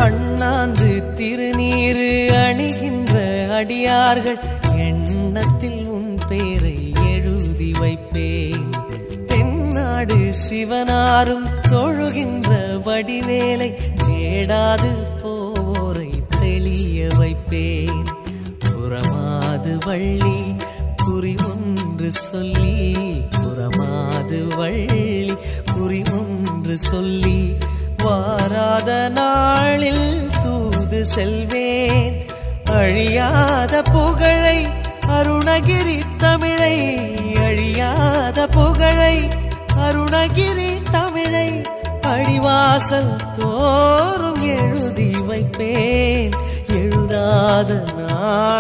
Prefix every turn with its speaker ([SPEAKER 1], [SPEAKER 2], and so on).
[SPEAKER 1] அண்ணாந்து திருநீரு அணிகின்ற அடியார்கள் எண்ணத்தில் உன் பேரை எழுதி வைப்பேன். தென்னாடு சிவனாரும் தொழுகின்ற வடிவேலை தேடாது போரை தெளிய வைப்பேன். புறமாது வள்ளி குறி ஒன்று சொல்லி, புறமாது வள்ளி குறி ஒன்று சொல்லி, வாராத நாளில் தூது செல்வேன். அழியாத புகழை அருணகிரி தமிழை, அழியாத புகழை அருணகிரி தமிழை அடிவாசல் தோறும் எழுதி வைப்பேன். எழுதாத நாள்